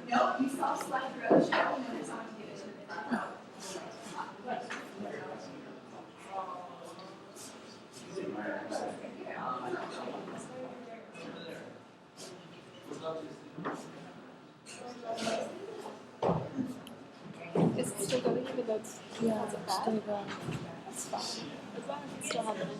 Nope, you saw slide road show and then it's on to get it to the front. Is it still going even though it's still going? That's fine. As long as it's still happening.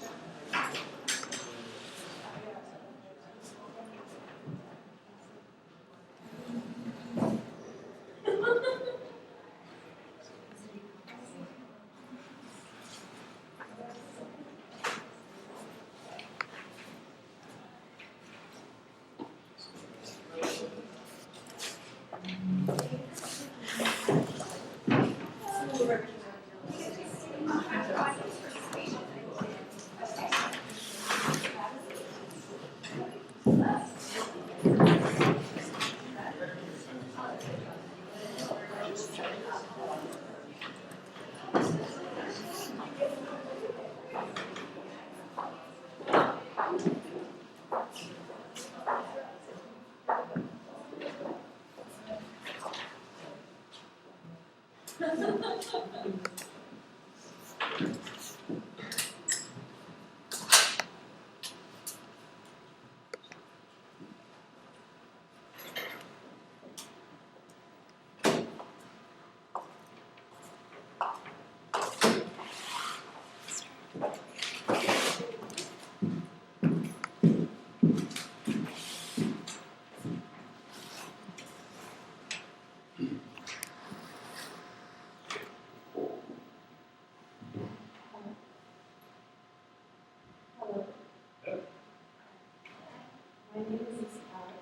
My name is Escobar.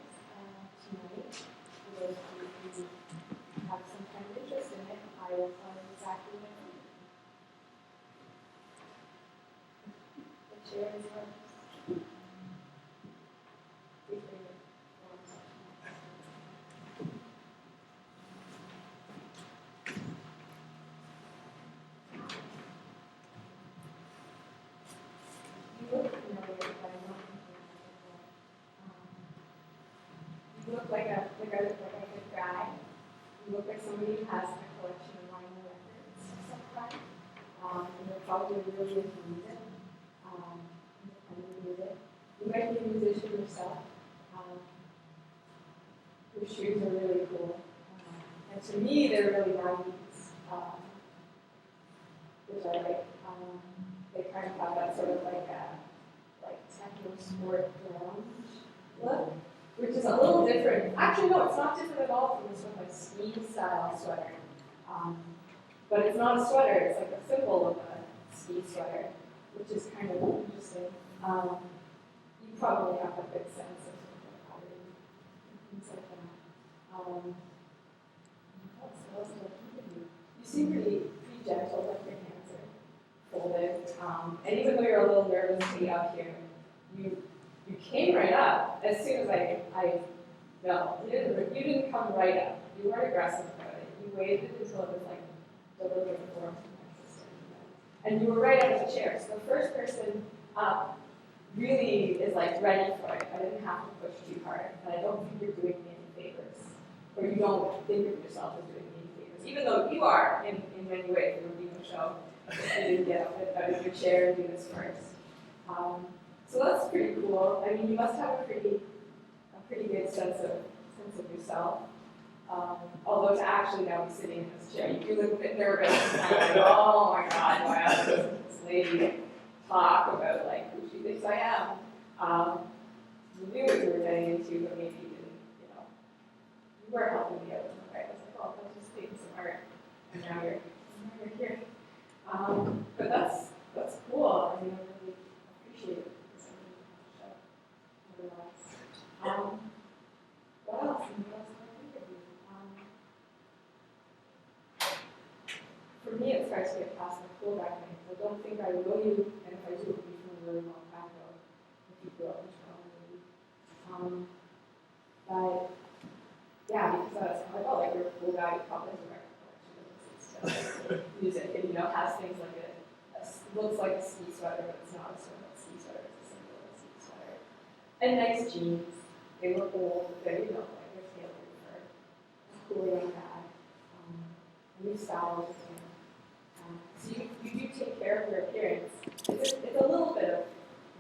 Tonight, for those of you who have some kind of interest in it, I will tell you exactly what I do. The chair is yours. Feel free to go on. You look familiar, but I don't think you look like a good guy. You look like somebody who has a collection of vinyl records of some kind. And you're probably really into music, independent music. You might be a musician yourself. Your shoes are really cool. And to me, they're really 90s, which I like. They kind of have that sort of like techno sport grunge look, which is a little different. Actually, no, it's not different at all from this sort of like ski style sweater. But it's not a sweater, it's like a symbol of a ski sweater, which is kind of interesting. You probably have a good sense of pattern and things like that. What else do I think of you? You seem pretty gentle, like your hands are folded. And even though you're a little nervous to be up here, you came right up as soon as no, you didn't come right up. You weren't aggressive about it. You waited until it was like delivered for my sister. And you were right out of the chair. So the first person up really is like ready for it. I didn't have to push too hard. And I don't think you're doing me any favors. Or you don't think of yourself as doing me any favors. Even though you are in many ways. It would be no show if you didn't get up out of your chair and do this first. So that's pretty cool. I mean, you must have a pretty good sense of yourself. Although to actually now be sitting in this chair, you do look a bit nervous and kind of like, oh my God, why am this lady talk about like who she thinks I am? You knew what you were getting into, but maybe you didn't, you were helping me out in the way. I was like, oh, let's just take some art, and now you're here. But that's cool. I mean, I really appreciate it. What else? What else can I think of you? For me, it starts to get past the cool guy thing. I don't think I will you, and if I do, it will be from a really long time ago. If you grew up in Toronto, but yeah, because I was kind of like, oh, like you're a cool guy, you probably has a record collection of music, and has things like looks like a ski sweater, but it's not a sort of ski sweater, it's a symbol of a ski sweater. And nice jeans. They look old, but they're, like they're tailored you style with him. So you do take care of your appearance. It's a little bit of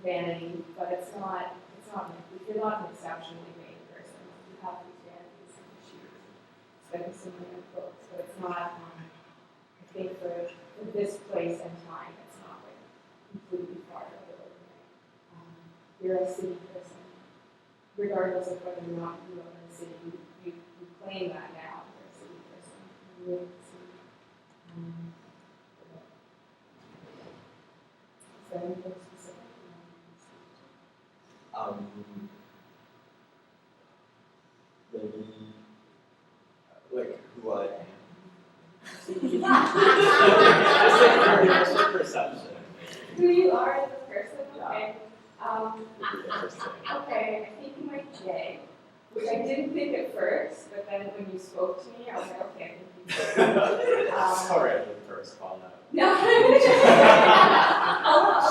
vanity, but it's not if you're not an exceptionally vain person. You have these vanities and issues, spending some money on books, but it's not, I think for this place and time, it's not like completely far of the ordinary. You're a city person. Regardless of whether or not you live in the city, you claim that now. You're a city person. You live in the city. Is there anything specific? Maybe like who I am. Just a perception. Who you are as a person? Okay. Yeah. Okay, I think you might be gay, which I didn't think at first, but then when you spoke to me, I was like, okay, I think you're gay. Sorry, I didn't first call that. No, a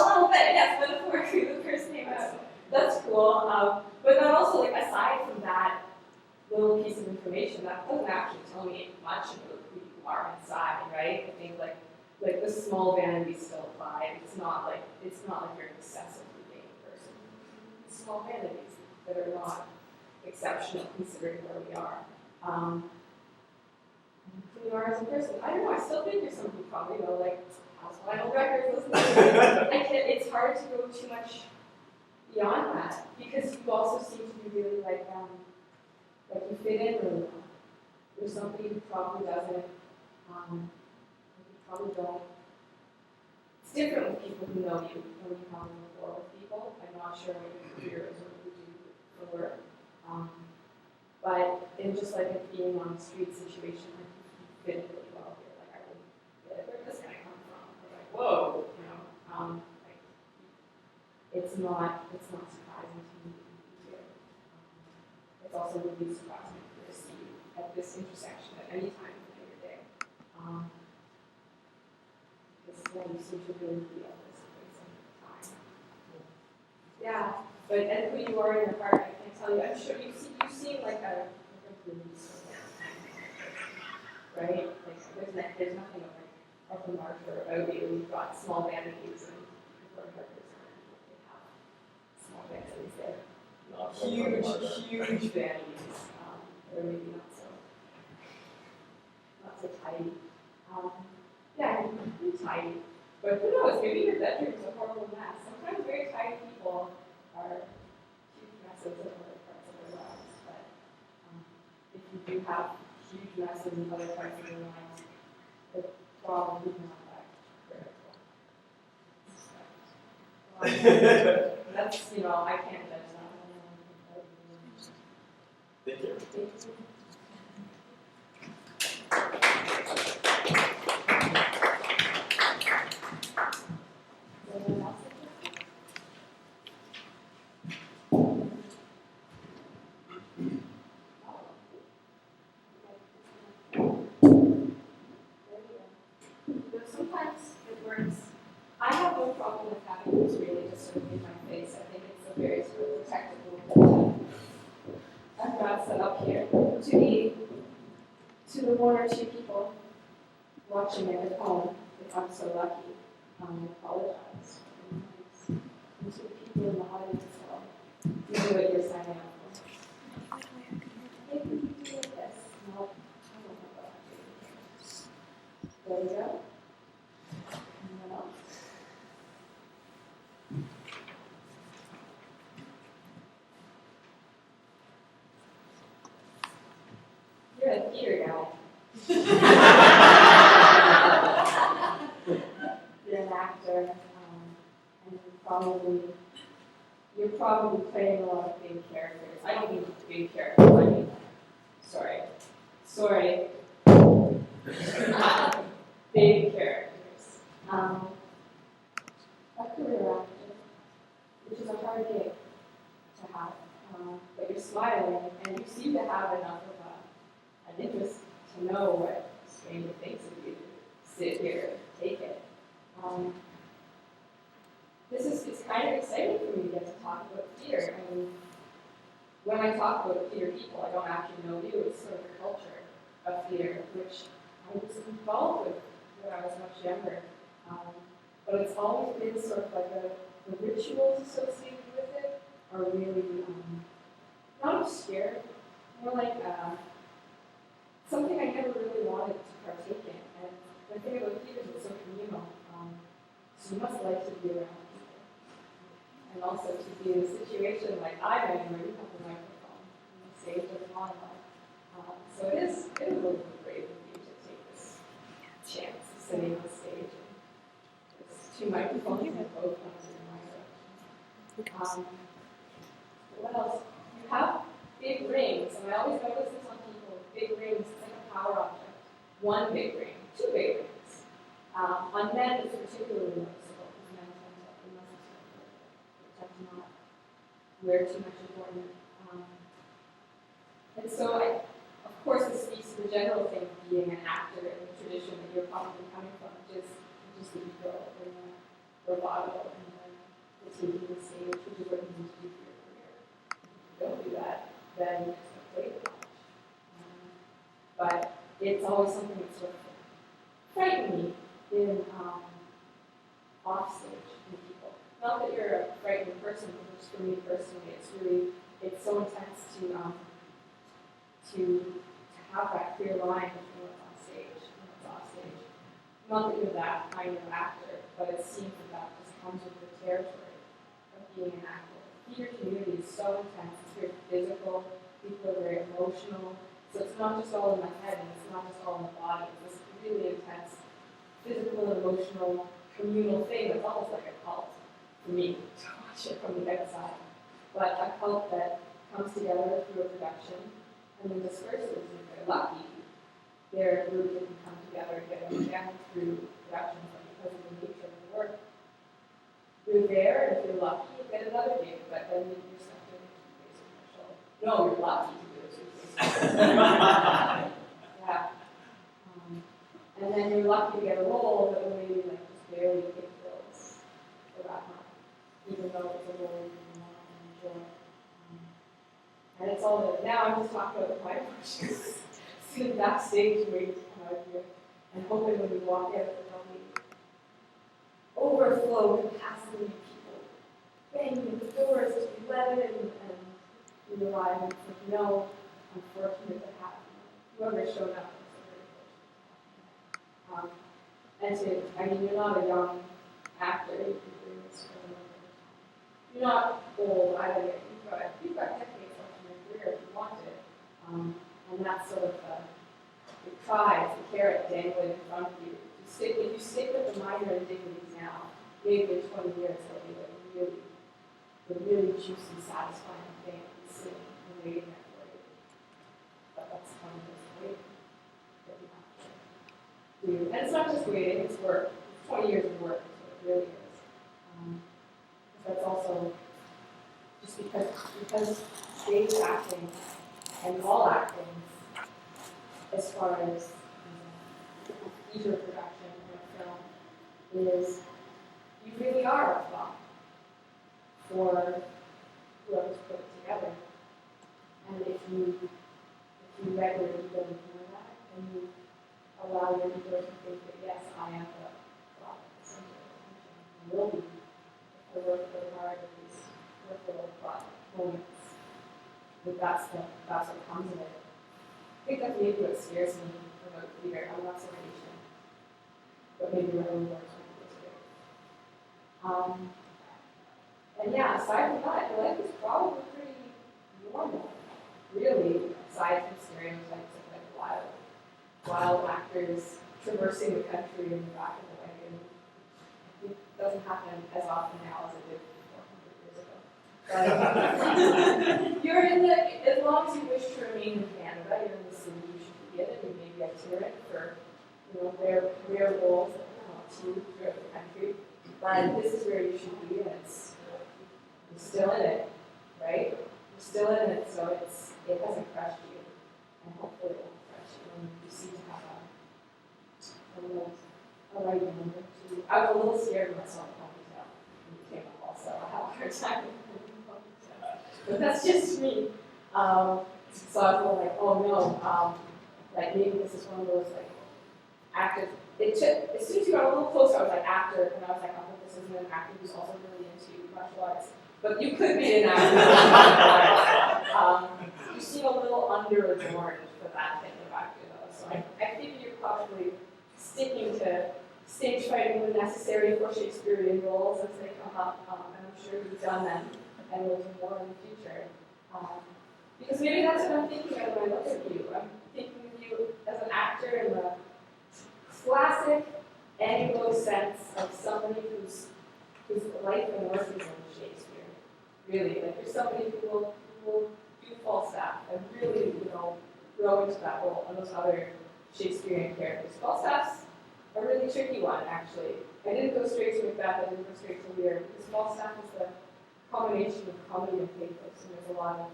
little bit, yes, metaphorically, the first came out. That's cool. But then also, like, aside from that little piece of information, that doesn't actually tell me much about who you are inside, right? I think like the small vanity still applies. It's not like you're an excessively vain person. It's small vanities that are not exceptional considering where we are. Who you are as a person. I don't know, I still think you're somebody who probably know, like, house vinyl records, listen to it's hard to go too much beyond that, because you also seem to be really like you fit in really well. You're somebody who probably doesn't, you probably don't. It's different with people who know you when you have a rapport with people. I'm not sure what your career is or what you do for work. But in just like it being on the street situation, like you fit in really well here. Like I wouldn't get it. Where did this guy come from? Or like, whoa, you know. Like it's not surprising to me here. It's also really surprising to see you at this intersection at any time of your day. This is when you seem to really feel this place and time. Yeah, but and who you are in your heart, I can't tell you. I'm sure you seem like a really sort of right? Like there's nothing of a marker about you. You've got small vanities and people are markers and they have small vanities there. Not Huge vanities. Or maybe not so tidy. Yeah, pretty tidy. But who knows? Maybe your bedroom's a horrible mess. Sometimes very tidy people are huge messes in other parts of their lives. But if you do have huge messes in other parts of your lives, it's probably not that critical. That's, I can't judge that. Thank you. Anyone else? Sometimes it works. I have no problem with having this really just sort of in my face. I think it's a very sort of protective little I've got set up here to the one or two people watching it at home, if I'm so lucky. I apologize. And to the people in the audience, well, you know what you're signing up for. Maybe you can do like this. No, I don't know what I'm doing. There we go. Anyone else? You're a theater guy. You're an actor, and you're probably playing a lot of big characters. I don't mean big characters. I mean, sorry, big characters. A career actor, which is a hard gig to have, but you're smiling, and you seem to have enough of an interest to know what stranger thinks of you. Sit here, take it. It's kind of exciting for me to get to talk about theater. I mean, when I talk about theater people, I don't actually know you. It's sort of the culture of theater, which I was involved with when I was much younger. But it's always been sort of like the rituals associated with it are really not obscure, more like something I never really wanted to partake in. And the thing about theater is it's so communal. So you must like to be around people. And also to be in a situation like I'm in where you have the microphone and the stage of the monologue. So it is a little bit brave of you to take this chance of sitting on stage. And there's two microphones and both ones in my direction. What else? You have big rings, and I always notice this on people. Big rings, it's like a power object. One big ring, two big rings. On men, it's particularly noticeable because men tend to, not wear too much adornment. And so, of course, this speaks to the general thing of being an actor in the tradition that you're probably coming from, which is the ego and the bravado and the taking the stage, which is what you need to do for your career. If you don't do that, then you're just going to play too much. But it's always something that's sort of frightened me in offstage in people. Not that you're a frightened person, but just for me personally, it's so intense to have that clear line between what's on stage and what's off stage. Not that you're that kind of actor, but it seems that just comes with the territory of being an actor. The theater community is so intense, it's very physical, people are very emotional, so it's not just all in the head and it's not just all in the body, it's this really intense physical and emotional communal thing that's almost like a cult for me to watch it from the outside. But a cult that comes together through a production and then disperses. If they're lucky, their group can come together and get them again through production, but because of the nature of the work. You're there, and if you're lucky, you get another gig, but then you're stuck doing a two-face commercial. No, you're lucky to do a two-face commercial. Yeah. And then you're lucky to get a role that will maybe like just barely pay the bills for that month, even though it's a role you want to enjoy. And it's all that. Now I'm just talking about my emotions. Sitting backstage and waiting to come out here and hoping when we walk out that there'll be overflow capacity people banging the doors to be let in and we arrive and it's like, no, I'm fortunate to have whoever's shown up. You're not a young actor, you've been doing this for a long time. You're not old either. You've got decades left in your career if you want it. And that's sort of the prize, the carrot dangling in front of you. If you stick with the minor indignities now, maybe in 20 years they'll be the really juicy, satisfying thing sitting and waiting there for you. But that's 20 years of waiting that you have to do. And it's not just waiting, it's work. It's 20 years of work, is what it really is. That's also just because stage acting and all acting, as far as feature production in a film, is you really are a thought for whoever's put it together. And if you let your ego ignore that, and you allow your ego to think that, yes, I am the thought at the center of attention, and will be, if I work really hard at these peripheral thought moments, that's what comes of it. I think that's maybe what scares me about theater. I'm not so patient, but maybe my own works might be scared. And yeah, aside from that, life is probably pretty normal, really, aside from stereotypes of like wild actors traversing the country in the back of the wagon. It doesn't happen as often now as it did 400 years ago. But you're as long as you wish to remain in Canada, you're in the city, you should be in it. You may be itinerant for, rare roles that come up to you throughout the country. But this is where you should be, and you're still in it, right? You're still in it, so it hasn't crushed you, and hopefully it won't crush you. And you seem to have a right number to. I was a little scared of myself in ponytail when you came up. Also, I have a hard time with ponytail, but that's just me. So I was like, oh no, like maybe this is one of those like actor. It took, as soon as you got a little closer, I was like actor, and I was like, I hope this isn't an actor who's also really into martial arts. But you could be an actor. You seem a little under-adorned for that thing of actor, though. So I think you're probably sticking to stage fighting when necessary for Shakespearean roles as they come up, and I'm sure you've done them and will do more in the future. Because maybe that's what I'm thinking of when I look at you. I'm thinking of you as an actor in the classic Anglo sense of somebody whose life and work is in Shakespeare. Really, like you're somebody who will do Falstaff and really, grow into that role and those other Shakespearean characters. Falstaff's a really tricky one, actually. I didn't go straight to Macbeth, I didn't go straight to Lear, because Falstaff is the combination of comedy and pathos, and there's a lot of,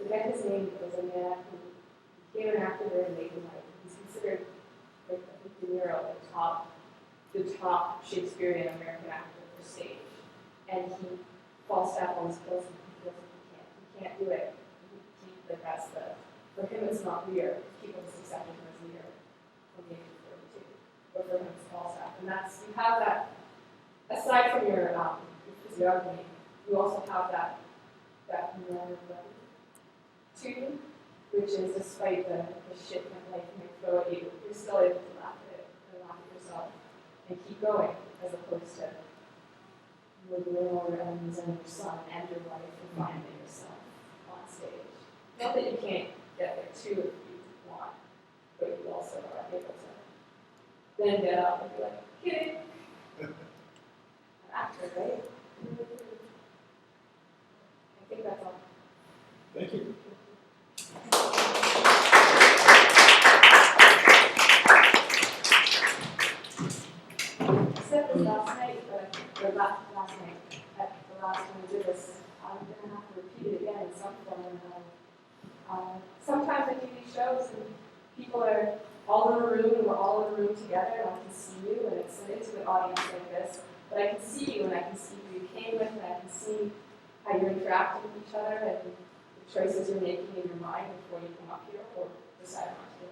I forget his name, but there's a man who became an actor very late in life. He's considered, like, I think Ribiero, the top Shakespearean American actor for stage. And Falstaff always kills him. He feels like he can't do it. For him it's not Lear. People just accepted him as Lear from the age of 42. But for him it's Falstaff. And you have that, aside from your physiognomy, you also have that norm to you, which is despite the shit that life may throw at you, you're still able to laugh at it and laugh at yourself and keep going, as opposed to living all your enemies and your son and your wife and finding yourself on stage. Not that you can't get there too if you want, but you also are able to then get up and be like, kidding. An actor, right? I think that's all. Thank you. I said this last night, or last night, at the last time we did this, I'm going to have to repeat it again in some form or another. Sometimes I do these shows and people are all in a room and we're all in a room together and I can see you and it's an intimate audience like this, but I can see you and I can see who you came with and I can see how you're interacting with each other and the choices you're making in your mind before you come up here or decide not to go.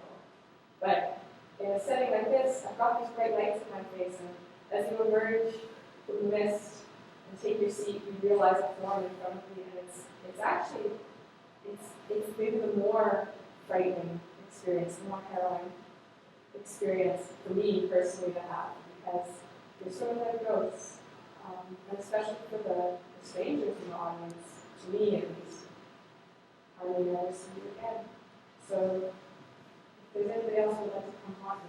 But in a setting like this, I've got these bright lights in my face and as you emerge from the mist and take your seat, you realize the form in front of you and it's actually, it's maybe the more frightening experience, the more harrowing experience for me personally to have, because you're sort of like ghosts, and especially for the strangers in the audience, to me at least, I may never see you again. So, if there's anybody else who would like to come haunt me.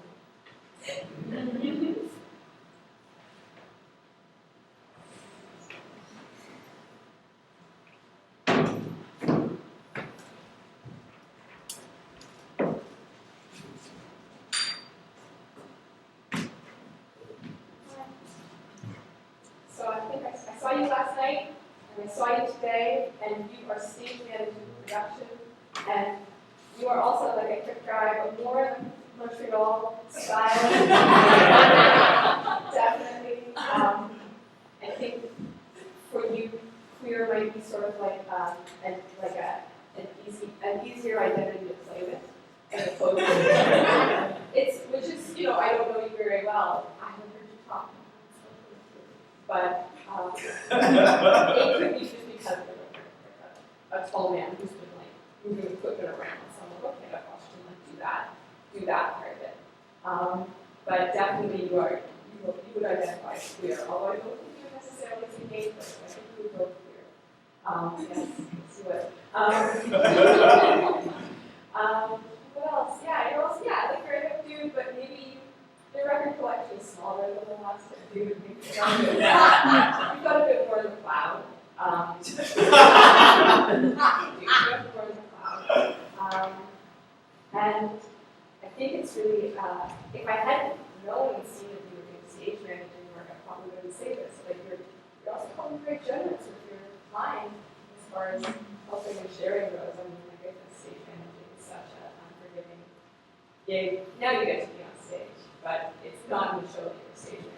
So I think I saw you last night, and I saw you today, and you are stage managing the production, and you are also like a quick drive, but more than Montreal style. Definitely. I think for you, queer might be sort of like an easier identity to play with, as opposed to which is I don't know you very well. I haven't heard you talk. But it could be just because of a tall man who's been like moving equipment around. So I'm like, okay, that watch him like do that part of it. But definitely you would identify as queer, although I don't think you're necessarily a gay person. I think you would go queer. Yes, you would. What else? Yeah, you're also like you're a hip dude, but maybe your record collection is smaller than the last dude. You've got a bit more of a cloud. And I think it's really, if I hadn't known and seen that you were doing stage managing work, I probably wouldn't say this, but you're also probably very generous with your time as far as helping and sharing those. I mean, my goodness, stage managing is such an unforgiving gig. Now you get to be on stage, but it's not in the show that you're stage managing.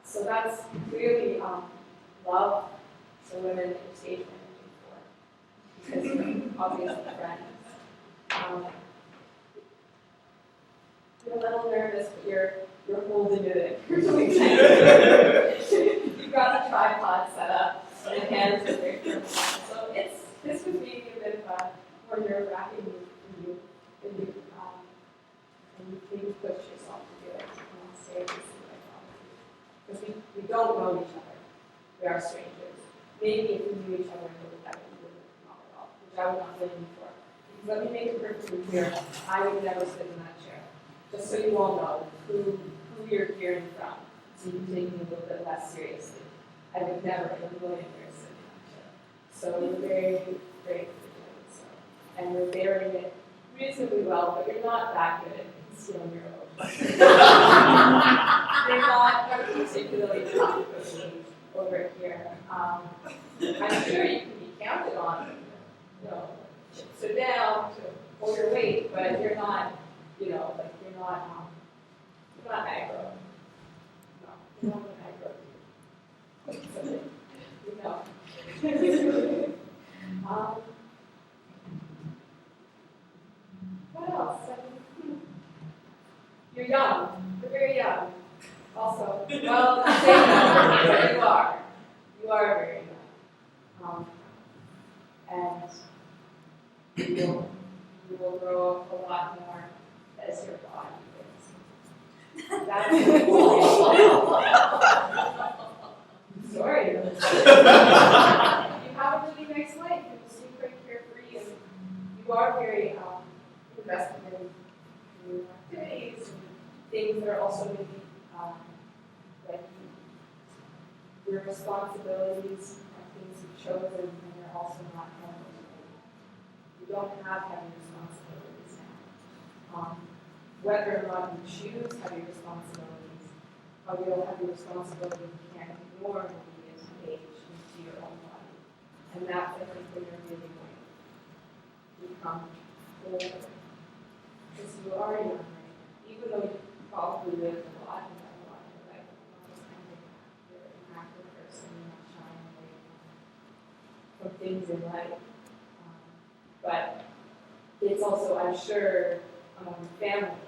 So that's clearly love for women that you're stage managing for, because you're obviously friends. nervous, but you're holding it in. You're doing it. You've got the tripod set up, and the hands are very careful. So this was maybe a bit of a more nerve-wracking for you, and you maybe push yourself to do it. And say, this is what I thought of you. Because we don't know each other. We are strangers. Maybe if we knew each other a little better, we wouldn't have come up at all, which I would not blame you for. Because let me make it perfectly clear, I would never sit in that chair. Just so you all know who you're hearing from, so you can take me a little bit less seriously. I would never in a million years sit in that chair. So we're very grateful for doing so. And we're bearing it reasonably well, but you're not that good at concealing your emotions. You're not particularly tough with me over here. I'm sure you can be counted on, sit down to hold your weight, but you're not, you're not aggro. No, you're not an aggro. What else? You're young. You're very young. Also, well, you are. You are very young. And you will grow up a lot more as your body grows. That's sorry. You have a really nice life. You seem very carefree, and you are very invested in new activities and things that are also maybe like your responsibilities are things you've chosen, and you're also not heavy. You don't have heavy responsibilities now. Whether or not you choose heavy responsibilities, or you'll have your responsibility you can't ignore when you get to age into your own body. And that's, I think, when you're really going to become older. Because you are young, right? Even though you probably lived a lot and done a lot in your life, you're an active person, you're not shying away from things in life. But it's also, I'm sure, among your family,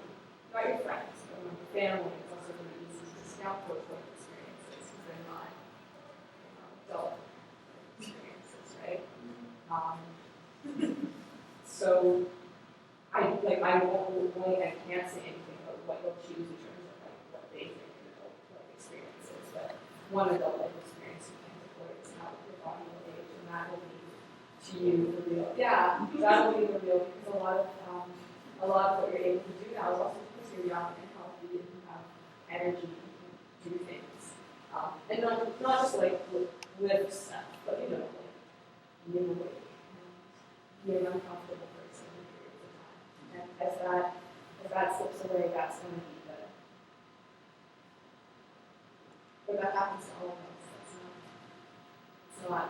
not your friends, but among your family, it's also really easy to discount those life experiences because they're not adult experiences, right? So I can't say anything about what you'll choose in terms of like what they think an adult life experience is, but one adult life experience you can't avoid is how your body will age, and that will be to you the real. Yeah, that will be the real, because a lot of what you're able to do now is also because you're young and healthy and you have energy to do things, and not just like lift stuff, but like live away and be an uncomfortable person in periods of time. And as that slips away, that's going to be the. But that happens to all of us. It's not.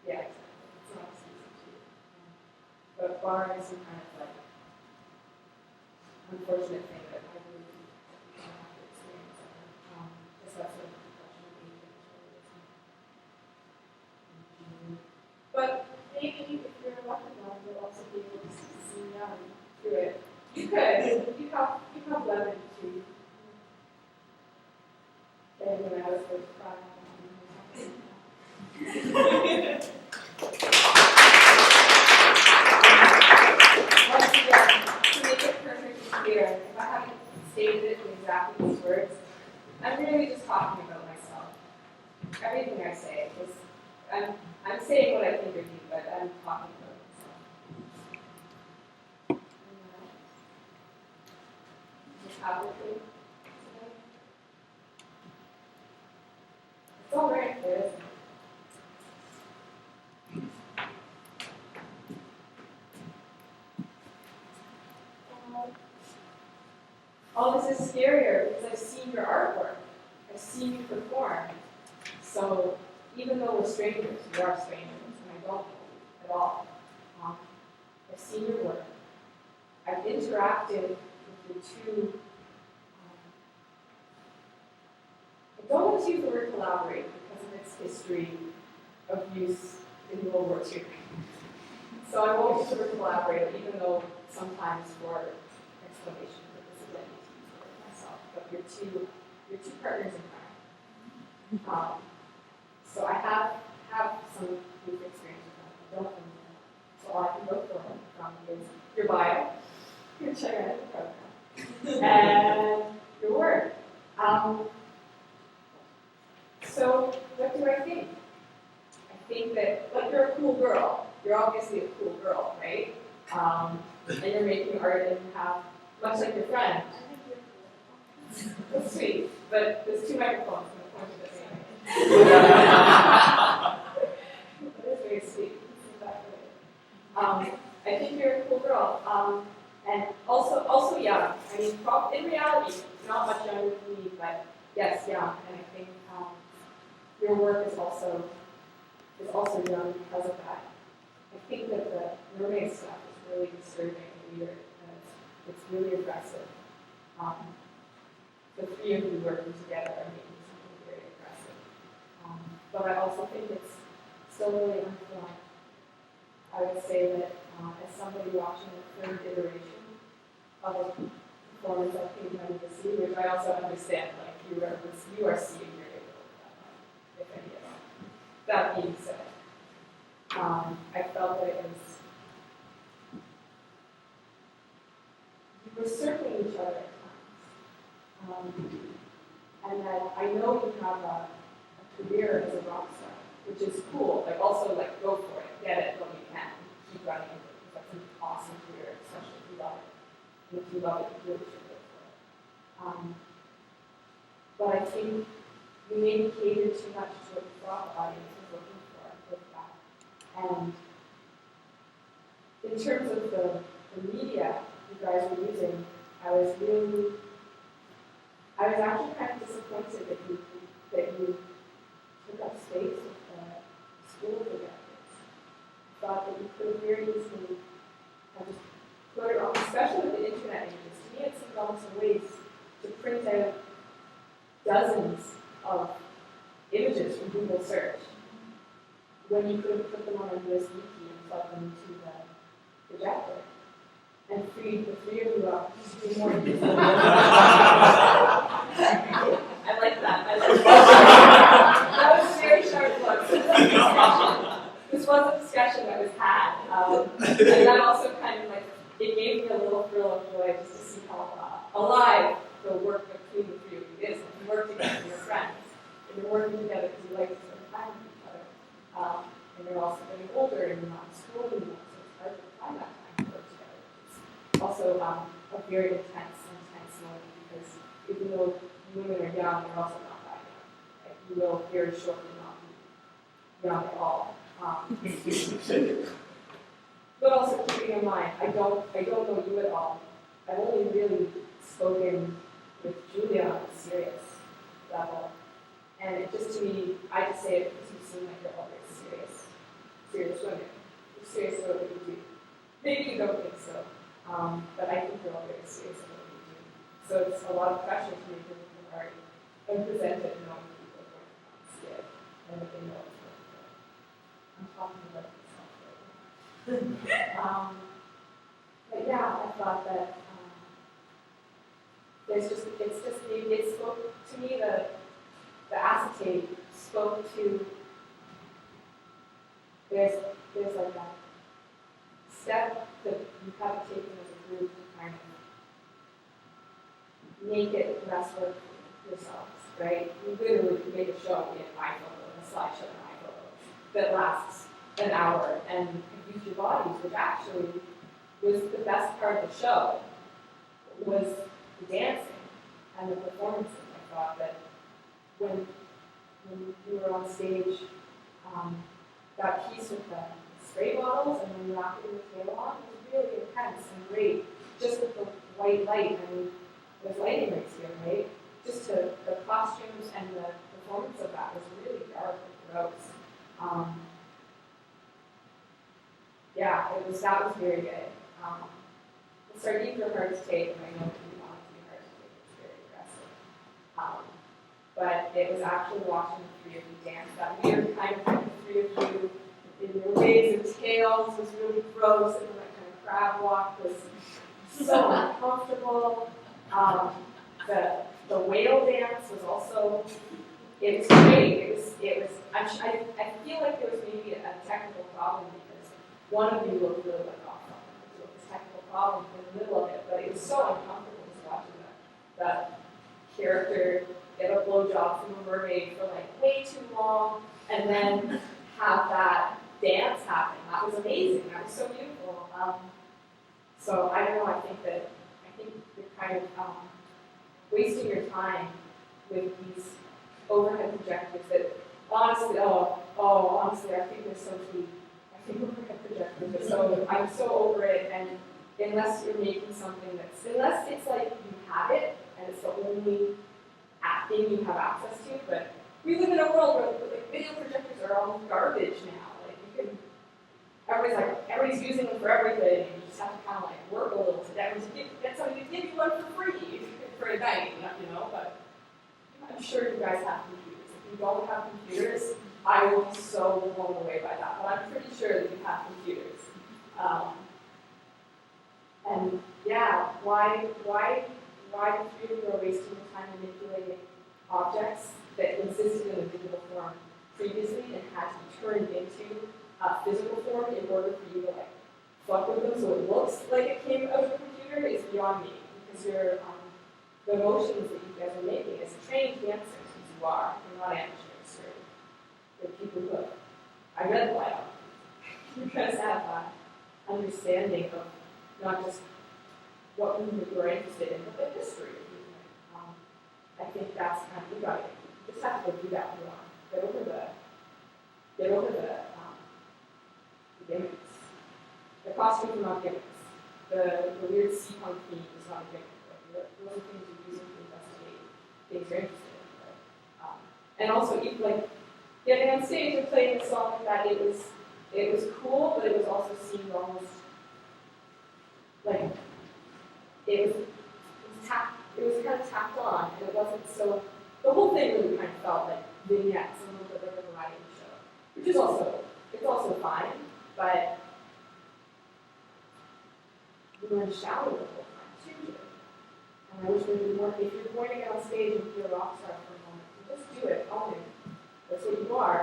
Yeah, exactly. It's not exclusive to you. But barring some kind of like unfortunate thing that I believe you don't have to experience ever. Just that sort of depression of age and but maybe if you're lucky enough, you'll also be able to see young through it. You could. You have lemon too. And when I was going to cry, once again, to make it perfectly clear, if I haven't stated it in exactly these words, I'm really just talking about myself. Everything I say is, I'm saying what I think of you, but I'm talking about myself. Just have with me today. It's all very clear, isn't it? All this is scarier because I've seen your artwork. I've seen you perform. So even though we're strangers, we are strangers, and I don't know you at all. I've seen your work. I've interacted with your two. I don't want to use the word collaborate because of its history of use in World War II. So I won't use the word collaborate, even though sometimes for explanation purposes but you're two partners in crime. So I have some brief experience with them. I don't know them. So all I can look for from is your bio, your check out the program, and your work. So what do I think? I think that, like, you're a cool girl. You're obviously a cool girl, right? And you're making art and you have, much like your friend. That's sweet, but there's 2 microphones and the point of it. That is very sweet. I think you're a cool girl. And also young. I mean, in reality, not much younger than me, but yes, young. And I think your work is also young because of that. I think that the mermaid stuff is really disturbing and weird, and it's really aggressive. The 3 of you working together are making something very aggressive. But I also think it's still really unformed. I would say that as somebody watching the 3rd iteration of a performance I think I need to see, which I also understand, like you are seeing your if any of them. That being said, I felt that it was, you were circling each other at times. And that I know you have a career as a rock star, which is cool. Like also like go for it, get it when you can, keep running with it. That's an awesome career, especially if you love it. And if you love it, you really should go for it. But I think you maybe catered too much to what you thought the audience was looking for with that. And in terms of the media you guys were using, I was actually kind of disappointed that you took up space with the school directors. I thought that you could have very easily have just put it on, especially with the internet images. To me, it seemed almost a waste to print out dozens of images from Google search when you could have put them on a USB key and plugged them into the projector and freed the 3 of you up to do more useful. I like that. That was a very sharp look. This was a discussion that was had, and that also kind of like it gave me a little thrill of joy just to see how alive the work between the 3 of you is. You work together, you're friends. And you're working together because you like to spend time with each other. And you're also getting older and you're not in school anymore, so it's hard to find that time to work together. It's also a very intense moment because even though you women are young, you're also not that young. Like, you will very shortly not be young at all. But also keeping in mind, I don't know you at all. I've only really spoken with Julia on a serious level. And it just to me, I just say it because you seem like you're all very serious women. You're serious about what you do. Maybe you don't think so, but I think you're all very serious about what you do. So it's a lot of pressure to make your art and present it knowing people are going to see it and that they know it's worth it. I'm talking about myself right now. But yeah, I thought that it spoke to me the acetate spoke to, there's like a step that you have taken as a group to kind of make it less work for yourselves, right? You literally could make a show in my photo, a slideshow in my photo, that lasts an hour, and you use your bodies, which actually was the best part of the show, was the dancing and the performances. I thought that when you were on stage, that piece with the spray bottles and then rocking the tail on was really intense and great. Just with the white light, I mean, there's lighting rigs here, right? Just the costumes and the performance of that was really dark and gross. Yeah, that was very good. The sardines were hard to take, and I know it can be hard to take. It's very aggressive. But it was actually watching the 3 of you dance. That weird kind of thing, the 3 of you in your waves and tails was really gross, and that kind of crab walk was so uncomfortable. The whale dance was also, it was great. I feel like there was maybe a technical problem because one of you looked really like off with this technical problem in the middle of it, but it was so uncomfortable just watching that character get a blowjob from a mermaid for like way too long and then have that dance happen. That was amazing. That was so beautiful. So I don't know, I think you're kind of wasting your time with these overhead projectors that honestly, honestly, I think they're so cheap. I think overhead projectors are so, I'm so over it, and unless you're making something unless it's like you have it, and it's the only thing you have access to, but we live in a world where like, video projectors are almost garbage now. Like everybody's using them for everything, and you just have to kind of like work a little to get somebody to give you one for free for a night, you know, but I'm sure you guys have computers. If you don't have computers, I will be so blown away by that, but I'm pretty sure that you have computers. And yeah, why the three of you are wasting your time manipulating objects that existed in a digital form previously and had to be turned into a physical form in order for you to like fuck with them so it looks like it came out of the computer is beyond me, because the motions that you guys are making as trained dancers, as you are, you're not amateurs, you're people who have, I read the bio. You guys have that understanding of not just what movement you're interested in, but the history of movement. I think that's kind of, you just have to go do that more. Get over the gimmicks. The costumes are not gimmicks. The weird sea-punk theme is not a gimmick. Those are things you're using to investigate things you're interested in. Right? And also, even like getting on stage and playing a song like that, it was cool, but it was also seemed almost like it was kind of tacked on, and it wasn't so. The whole thing really kind of felt like vignettes, a little bit like a variety show, which is also fine, but we were in shower the whole time too. And I wish there would be more. If you're going to get on stage and be a rock star for a moment, just do it. Own it. That's what you are.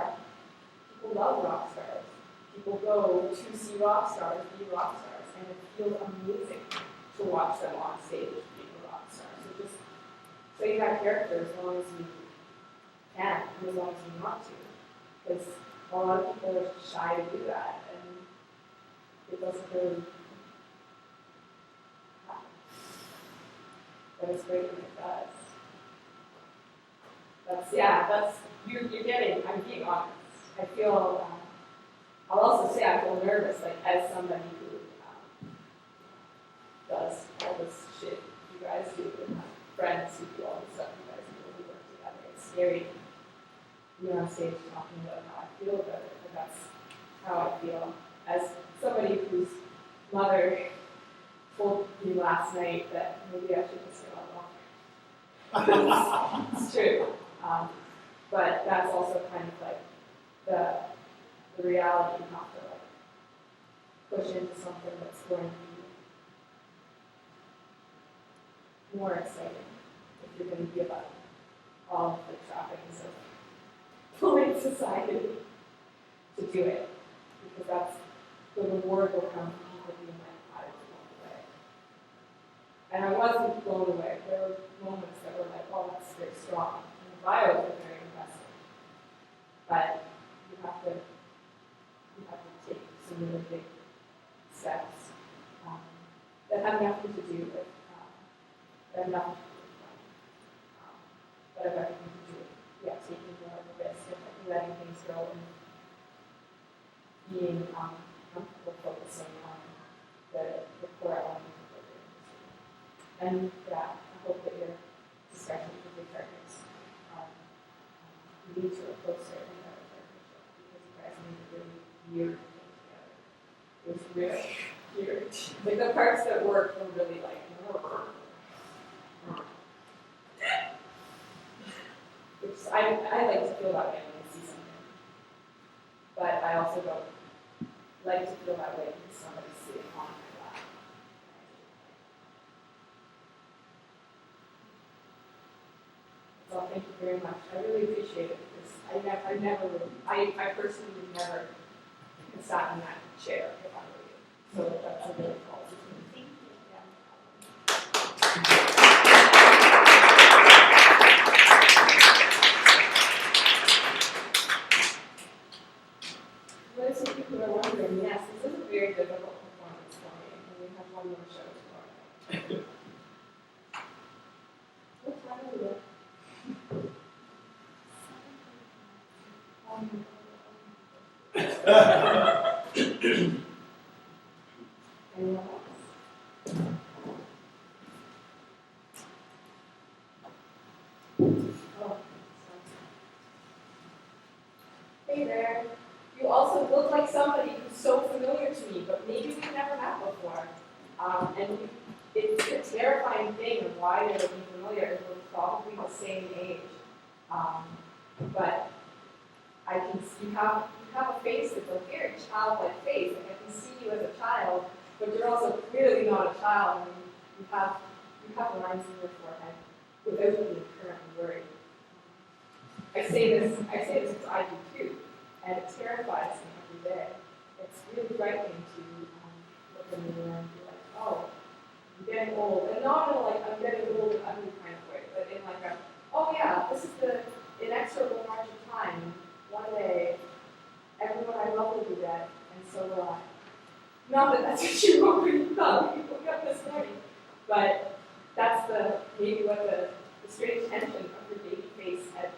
People love rock stars. People go to see rock stars, be rock stars, and it feels amazing to watch them on stage being a rock star. So just play that character as long as you can, and as long as you want to. Because a lot of people are shy to do that, and it doesn't really happen. But it's great when it does. You're getting, I'm being honest. I feel, I'll also say I feel nervous, like as somebody who does all this shit you guys do, and have friends who do all this stuff you guys do when we work together. It's scary. You're on stage talking about how I feel about it, but that's how I feel. As somebody whose mother told me last night that maybe I should just get on longer. It's true. But that's also kind of like the reality. You have to like push into something that's going to be more exciting if you're going to give up all of the trappings of polite society to do it. Because that's the reward will come from people being like, I was blown away. And I wasn't blown away. There were moments that were like, oh, that's very strong. And the bios are very impressive. But you have to take some really big steps that have nothing to do with fun. But have everything to do with taking more of a risk and letting things go and being comfortable focusing on the core elements of the industry. And yeah, I hope that your discussions with your partners lead to a closer and better partnership, because you guys made a really weird thing together. It was really weird. Like the parts that worked were really like, which I like to feel that way when I see something. But I also don't like to feel that way when somebody's sitting on my lap. Thank you very much. I really appreciate it because I personally would never have sat in that chair if I were you. So that's a really cool. Thank you. Those of you who are wondering, yes, this is a very difficult performance for me, and we have one more show tomorrow. What time is it? Anyone else? Oh, hey there. You also look like somebody who's so familiar to me, but maybe we've never met before. It's a terrifying thing of why they're looking familiar is we're probably the same age. But I can see you have a face that's a very childlike face. Like I can see you as a child, but you're also clearly not a child. I mean, you have lines in your forehead without being currently worried. I say this because I do too, and it terrifies me every day. It's really frightening to look in the mirror and be like, oh, I'm getting old, and not in like I'm getting old and ugly kind of way, but in like a, oh yeah, this is the inexorable march of time. One day, everyone I love will be dead, and so will I. Not that that's what you want when you woke up this morning, but that's maybe what the strange tension of your baby face at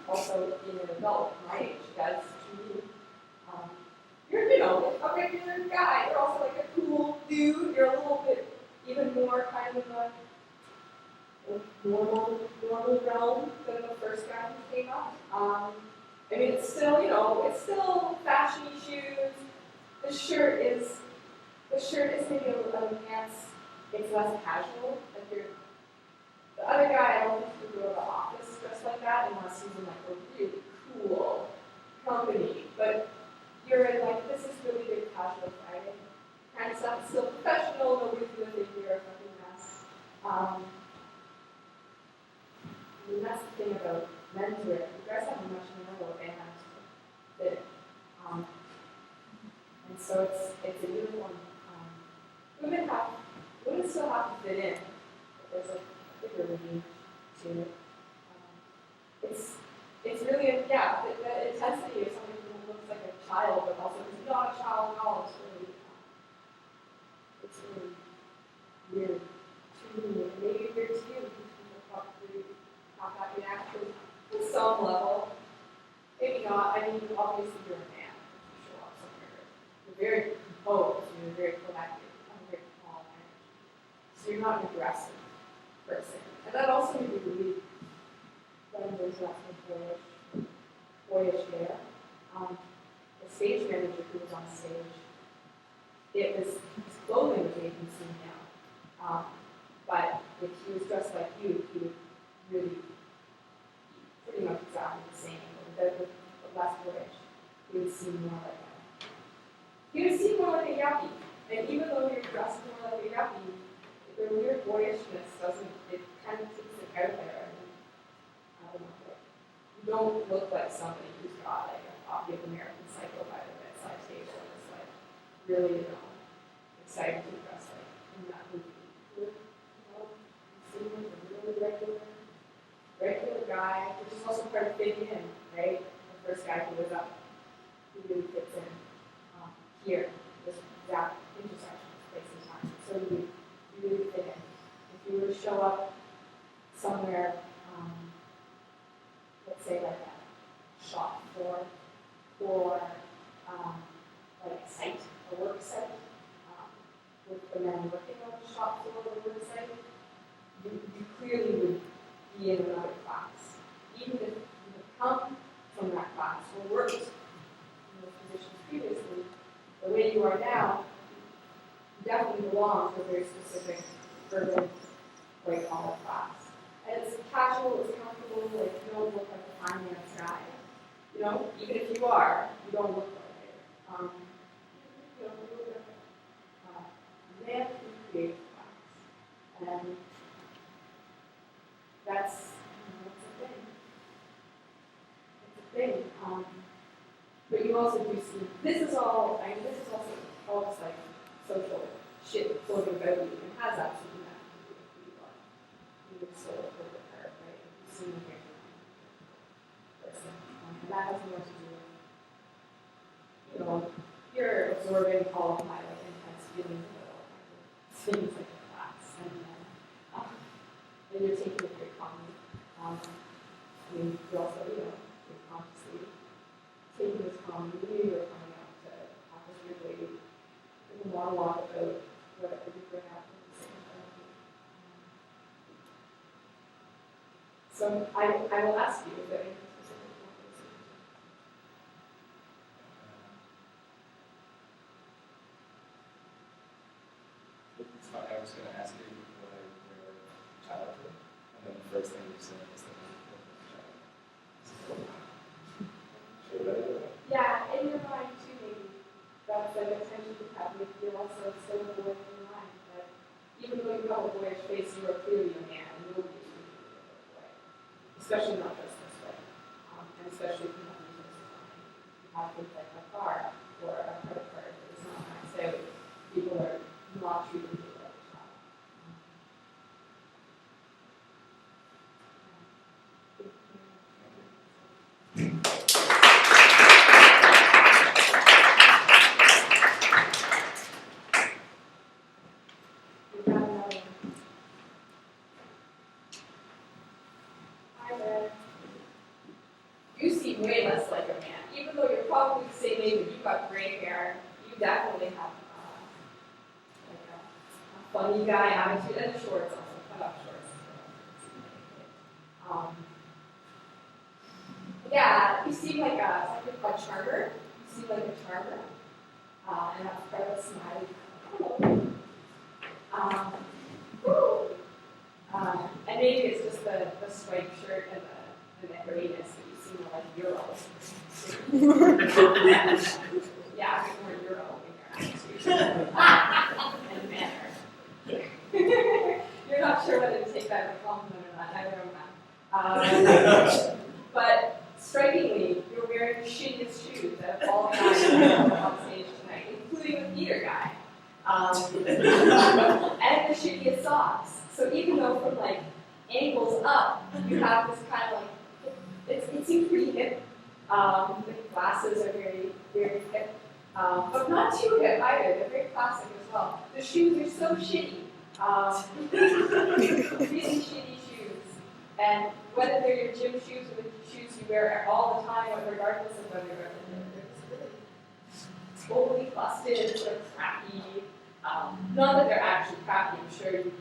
also being an adult, my age, does to you. You're, a regular guy. You're also like a cool dude. You're a little bit even more kind of a normal realm than the first guy who came up. I mean, it's still, it's still fashiony shoes. The shirt is maybe a little enhanced. It's less casual. Like the other guy, I don't think he would go to the office dressed like that unless he's in like a really cool company. But you're in like, this is really big casual Friday kind of stuff. It's still professional, nobody's gonna think you're a fucking mess. And that's the thing about menswear. You guys have a much narrower band fit. And so it's a uniform. Women still have to fit in, but there's a bigger range to it. It's really the intensity of something that looks like a child, but also is not a child at all. It's really weird to me. And maybe weird to you because people probably have that reaction to some level. Maybe not. I mean, obviously you're a man. You show up somewhere. You're very composed. You're very collected. You have a very calm energy. So you're not an aggressive person. And that also made me believe when there's lots of boyish hair. The stage manager who was on stage, his clothing was making me seem down. But if he was dressed like you, he would really be pretty much exactly the same, but with less boyish. He would seem more like a yuppie. And even though you're dressed more like a yuppie, the weird boyishness it kind of takes it out there. I don't know. You don't look like somebody who's got like a copy of American Psycho by the bedside table and is like really, excited to dress like in that movie. You seem like a really regular guy, which is also part of fitting in, right? The first guy who was up, who really fits in here, this exact intersection, space and time. So you really fit in. If you were to show up somewhere, let's say like a shop floor or like a site, a work site, with the men working on the shop floor or the work site, you clearly would be in another class. Even if you have come from that class or worked in those positions previously, the way you are now, you definitely belong to a very specific urban white collar class. And it's casual, it's comfortable, like you don't look like a finance guy. Even if you are, you don't look like it. You look like a man who creates class. And that's a also do see, this is also all just like social shit floating about you and has absolutely nothing to do with who you are. You would still look over her, right? You see me here person. And that has more to do with, you know, you're absorbing all of my like intense feelings about all kinds of things like the class. And you're taking it very calmly. I mean, you also, you know, you're consciously taking this calmly. You knew you were coming out to talk with your lady in the monologue about whatever you bring out in the same therapy. So I will ask you if there are any specific topics. It's funny, I was going to ask you what your childhood, and then the first thing you said is that you childhood. Yeah, in your mind too, maybe. That's like attention to have you feel also still in the boy in your mind that even though you have a boyish face, you are clearly a man and nobody is treating you like a boy. Especially not just this way. And especially if you have resources on you. You have things like a car or a credit card that is not maxed out. People are not treating you like a child. We've got another one. Hi there. You seem way less like a man. Even though you're probably the same age and you've got gray hair, you definitely have like a funny guy attitude and the shorts also, cut off shorts. Yeah, you seem like a charmer. You seem like a charmer. And that's part of a smiley. Hello. And maybe it's just the striped shirt and the grayness that you seem more like Euro. Yeah, a bit more Euro in your attitude and manner. You're not sure whether to take that as a compliment or not. I don't know. But strikingly, you're wearing the shittiest shoes out of all guys on stage tonight, including the theater guy. And the shittiest socks. So even though from like ankles up, you have this kind of like, it seems pretty hip. The glasses are very, very hip. But not too hip either, they're very classic as well. The shoes are so shitty. Really shitty shoes. And whether they're your gym shoes or the shoes you wear all the time, regardless of whether they're really totally busted, they're crappy. Not that they're actually crappy, I'm sure you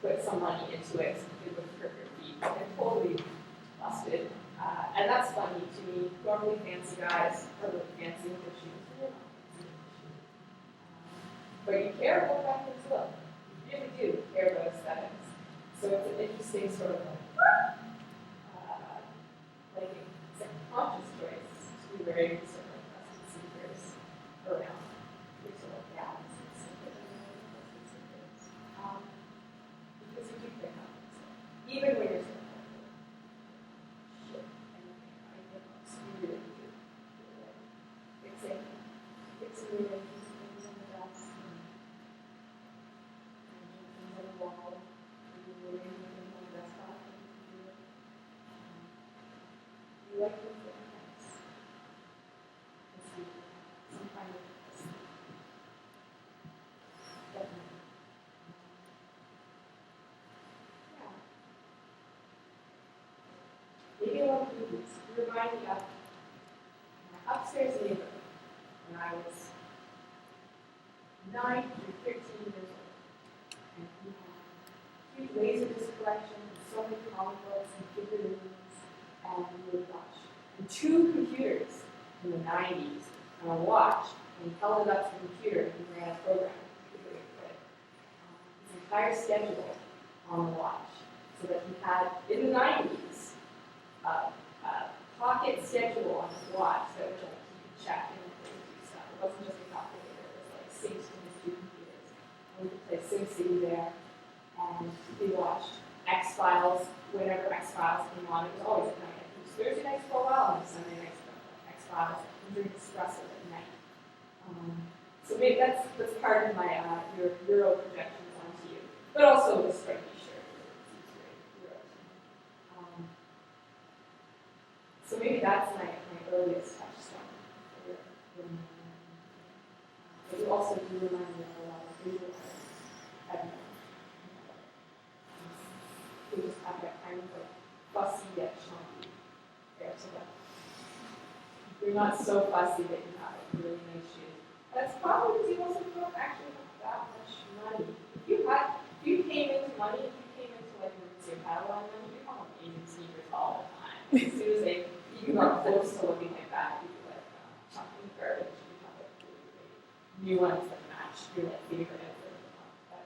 put some money into it, it would hurt your feet. They're totally busted. And that's funny to me. Normally fancy guys are really fancy with their shoes. They're not fancy with their shoes. But you care about that as well. You really do care about aesthetics. So it's an interesting sort of like it's a conscious choice to be wearing sort of custom sneakers around. You're sort of, yeah, it's sneakers. Because you do pick up even when you're sort of shit and I get looks, you really do. Fixing your things on the desk and things on the wall. You like to feel nice. Some kind of definitely. Yeah. Maybe a lot of movies. You remind me of my upstairs neighbor when I was 9 through 13 years old. And he had huge laserdisc collection and so many comic books and figurines. And we would watch. And 2 computers in the 90s and a watch, and he held it up to the computer and he ran a program. His entire schedule on the watch. So that he had, in the 90s, a pocket schedule on his watch that was like he could check in and do stuff. It wasn't just a calculator, it was like synced to his 2 computers. And we could play SimCity there. And he watched X-Files, whenever X-Files came on. It was always at night. Thursday nights for a while and Sunday nights for X-Files. He drink espresso at night. So maybe that's part of my your Euro projections onto you, but also the stripy shirt. So maybe that's my earliest touchstone. But you also do remind me of a lot of visual artists. I don't know. We just have that kind of like fussy yet chunky hair to them. You're not so fussy that you have really nice shoes. That's probably because you also don't actually have that much money. If you came into money, if you came into like Ribiero Padawan money, you'd have amazing sneakers all the time. As soon as you got close to looking like that, you'd be like chucking garbage. You'd have like really new ones that match your like favorite outfit. But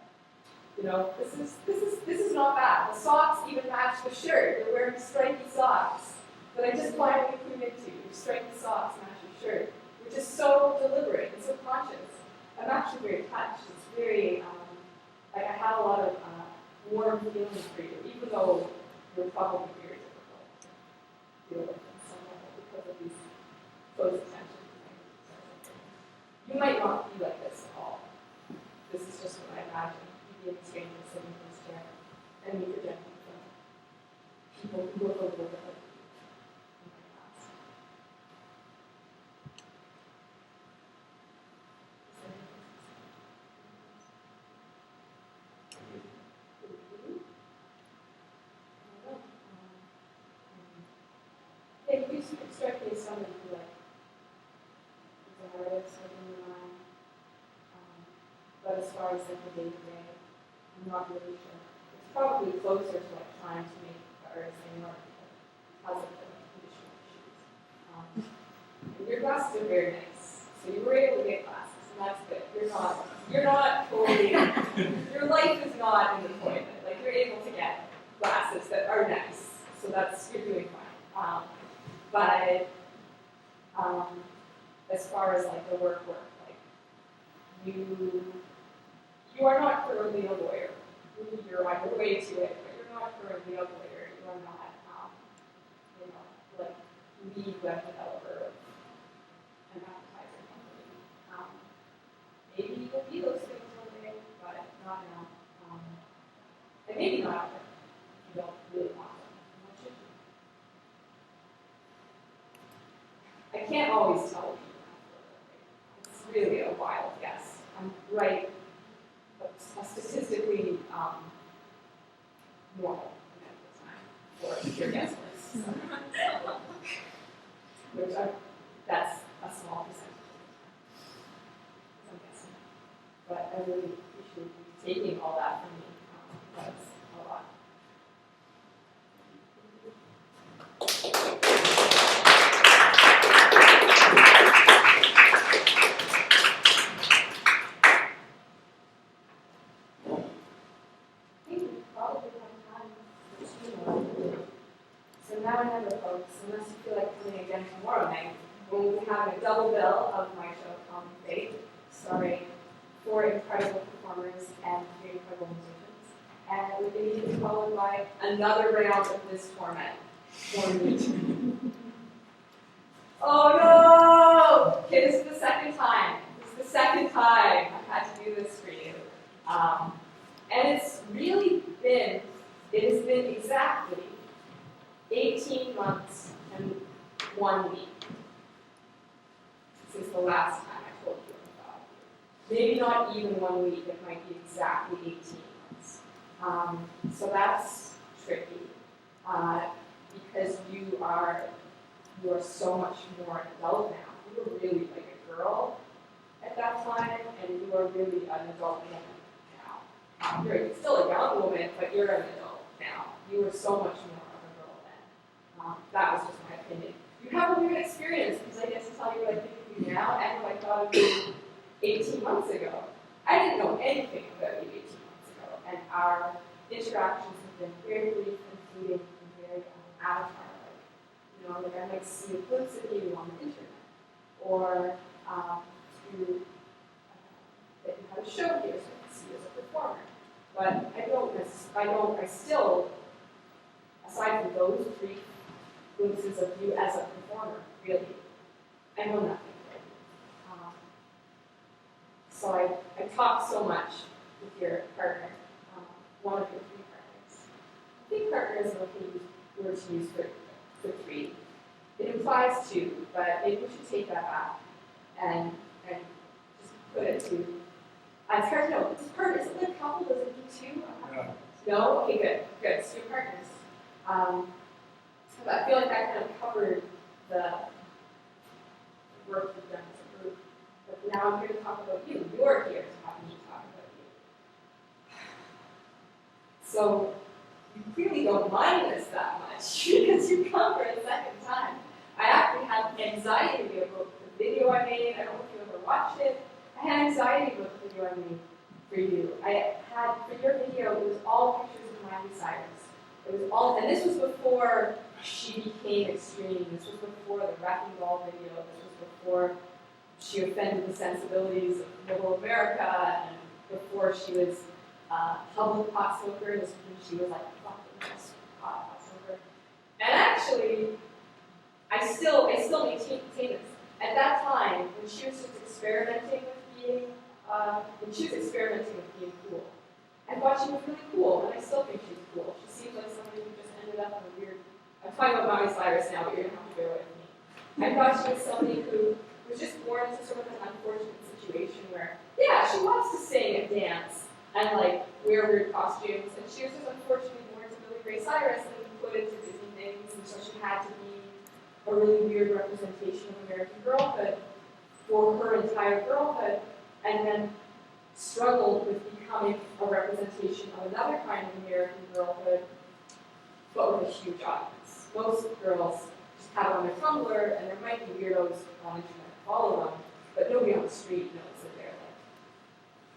you know, this is not bad. The socks even match the shirt. You're wearing stripy socks. But I just finally clued into your stripy socks match your shirt, which is so deliberate and so conscious. I'm actually very touched. It's very, like I have a lot of warm feelings for you, even though you're probably very difficult to deal with in some level because of these close attention things. You might not be like this at all. This is just what I imagine. You'd be a stranger sitting in this chair and you projecting from people who look a little bit like yeah, you could strike me as somebody who like is an artist living in mind. But as far as like the day-to-day, I'm not really sure. It's probably closer to like trying to make the artist anymore because of the condition of the shoes. And your glasses are very nice. So you were able to get glasses, and that's good. You're not totally, your life is not in deployment. Like you're able to get glasses that are nice. So you're doing fine. But as far as like the work, like you are not currently a lawyer. You're on your way to it, but you're not currently a lawyer. You are not, like lead web developer of an advertising company. Maybe you will be those things one day, but not now. And maybe not ever. If you don't really want them. What should you? I can't always tell people. It's really a wild guess. I'm right, a statistically normal amount of time for your guess list. Which that's a small percentage of the time, I'm guessing. But I really appreciate you taking all that from me. That's a lot. So now I have a folks, unless you feel like coming again tomorrow night, when we'll be having a double bill of my show, Common Fate, starring 4 incredible performers and 3 incredible musicians. And we're going to be followed by another round of this torment for me. Oh no! Okay, this is the second time. This is the second time I've had to do this for you. And it's really been, it has been exactly 18 months and 1 week since the last time I told you about it. Maybe not even 1 week, it might be exactly 18 months. So that's tricky because you are so much more adult now. You were really like a girl at that time, and you are really an adult woman now. You're still a young woman, but you're an adult now. You were so much more of a girl then. That was just my opinion. You have a weird experience, because I get to tell you what I think of you now and what I thought of you 18 months ago. I didn't know anything about you 18 months ago, and our interactions have been very brief and fleeting and very avatar-like. You know, like I might see a glimpse of you on the internet, or that you have a show here, so I can see you as a performer. But I still, aside from those brief glimpses of you as a performer, really I know nothing. So I talk so much with your partner, one of your three partners. I think partner is an okay word to use for three. It implies two, but maybe we should take that back and just put it to. It's hard to know. Is partner, is it a couple? Does it be two? No? Okay, good. So your partners. I feel like that kind of covered the work you've done as a group. But now I'm here to talk about you. You're here to have me talk about you. So you clearly don't mind this that much because you come for a second time. I actually have anxiety about the video I made. I don't know if you ever watched it. I had anxiety about the video I made for you. I had, for your video, it was all pictures of Miley Cyrus. It was all, and this was before she became extreme. This was before the wrecking ball video. This was before she offended the sensibilities of middle America, and before she was public pot smoker. This was when she was like a fucking pot smoker. And actually, I still maintain this. At that time, when she was just experimenting with being, cool, I thought she was really cool, and I still think she's cool. She seems like somebody who just ended up in a weird. I'm talking about Miley Cyrus now, but you're gonna have to bear with me. I thought she was somebody who was just born into sort of an unfortunate situation where, yeah, she wants to sing and dance and like wear weird costumes, and she was just unfortunately born to Billy Ray Cyrus and put into Disney things, and so she had to be a really weird representation of American girlhood for her entire girlhood, and then struggled with becoming a representation of another kind of American girlhood, but with a huge audience. Most girls just have it on their Tumblr, and there might be weirdos on internet who follow them, but nobody on the street knows that they're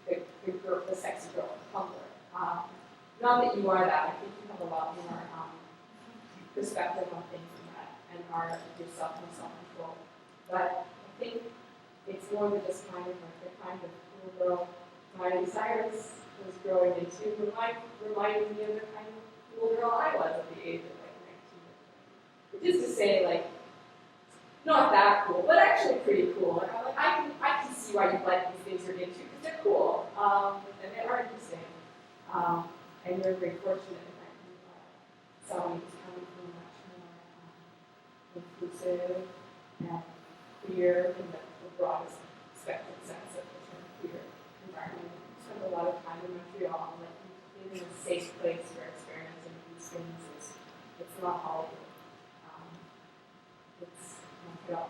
like the sexy girl on Tumblr. Not that you are that. I think you have a lot more perspective on things than that, and are yourself and self-control. But I think it's more than just kind of like the kind of cool girl Miley Cyrus was growing into, reminding me of the kind of cool girl I was at the age of like 19 or 20. Which is to say, like, not that cool, but actually pretty cool. And I'm like, I can see why you like these things you're into because they're cool and they are interesting. And you're very fortunate in that Sally is coming from a much more inclusive and queer in the broadest spectrum sense of the term queer environment. You spend a lot of time in Montreal, like being in a safe place for experimenting with these things it's not Hollywood. It's Montreal.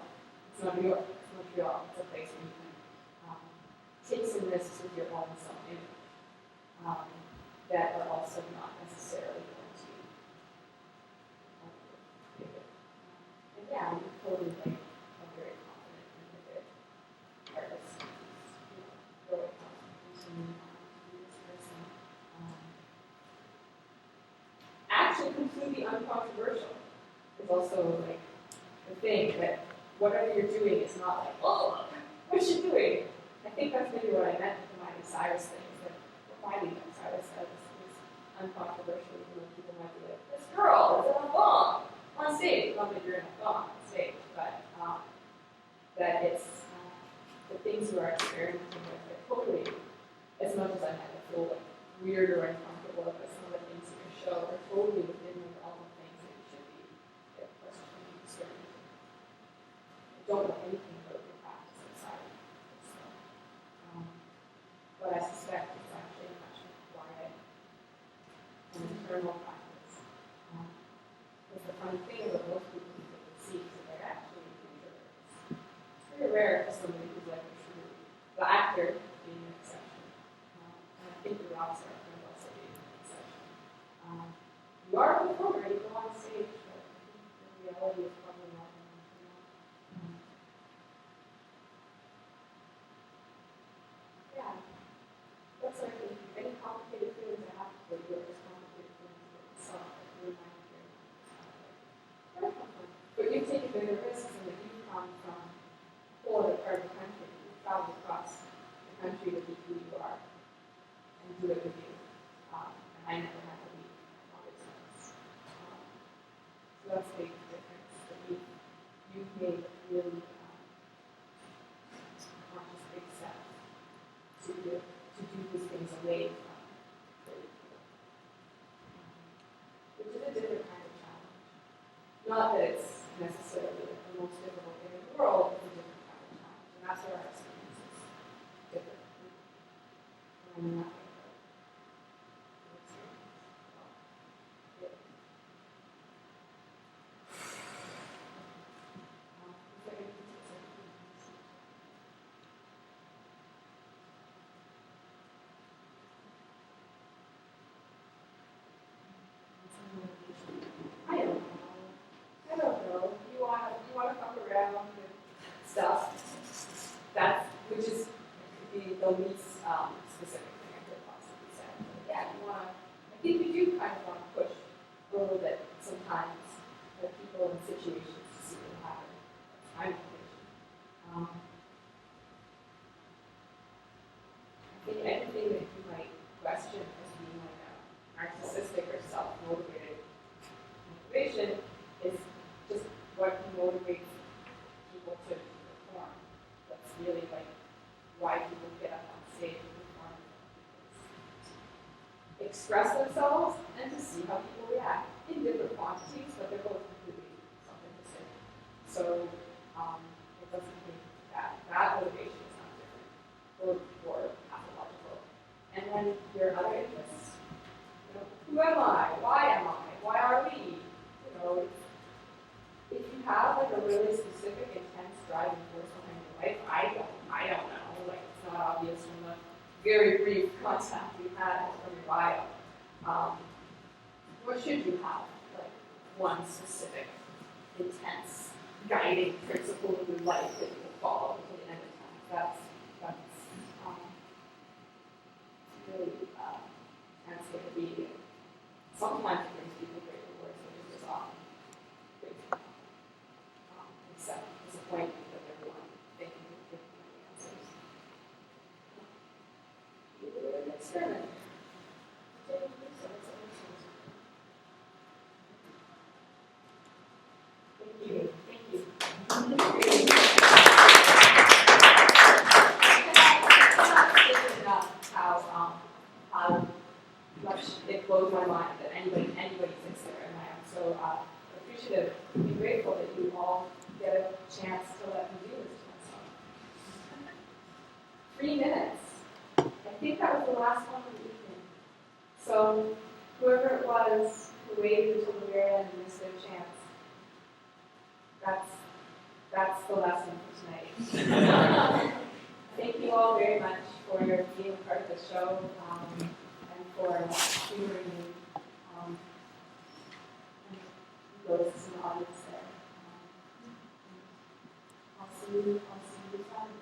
It's not New York. It's Montreal. It's a place where you can take some risks with your own self-image that are also not necessarily going to give it. And yeah, I'm totally like a very confident and vivid artist. Really confident in this person. Actually, completely uncontroversial is also like the thing that whatever you're doing is not like, oh, what's she doing? I think that's maybe what I meant with the Miley Cyrus thing, is that what Miley Cyrus says is uncontroversial, even though people might be like, this girl is in a thong on stage. Not that you're in a thong on stage, but that it's the things you are experimenting with that totally, as much as I might feel like weird or uncomfortable about some of the things in your show, are totally within the realm of things that you should be experimenting. I don't know anything about your practice outside of this stuff. But I suspect it's actually a much more quiet and internal practice. Because the funny thing about most people who take the seats is they're actually introverts. It's very rare for somebody who's like a true, the actor being an exception. And I think the rock star can also be an exception. You are a performer, you go on stage, but I think the reality is probably not enough. Yeah. That's what I think. Any complicated feelings I have for you are just complicated feelings for myself. Like you're my feelings. But you've taken bigger risks and that you've come from a whole other part of the country. You've traveled across the country to be who you are and do it with you. And I never had to leave my mother's house. So that's a big difference that you've made really do these things away from the which is a different kind of challenge. Not that it's necessarily the most difficult thing in the world, it's a different kind of challenge. And that's where our experience is different. Learning that way. I don't know. You wanna fuck around with stuff. That's which is the least specific thing I could possibly say. But yeah, I think we do kind of want to push a little bit sometimes the people in situations to see what happens. That's my motivation. I think anything that you might question as being like a narcissistic or self-motivated motivation is just what motivates people to perform. That's really like why people get up on stage and perform. Express themselves and to see how people react in different quantities, but they're both completely something the same. So it doesn't mean that motivation is not different or pathological. And then your other interests, who am I? Why am I? Why are we? If you have like a really specific, intense driving force behind your life, I don't know. Like it's not obvious from the very brief contact we had from your bio. Or should you have like one specific, intense, guiding principle of your life that you will follow to the end of time? That's really that's going to be. Sometimes it brings people great rewards, which is just often great. Except disappointment that everyone thinking of different answers. You do an experiment. Thank you. Thank you. I cannot say enough how much it blows my mind that anybody thinks there, and I am so appreciative and grateful that you all get a chance to let me do this to myself. 3 minutes. I think that was the last one of the evening. So whoever it was who waited until the very end and missed their chance, that's the lesson for tonight. Thank you all very much for being a part of the show. And for humoring me, and those in the audience there. I'll see you time.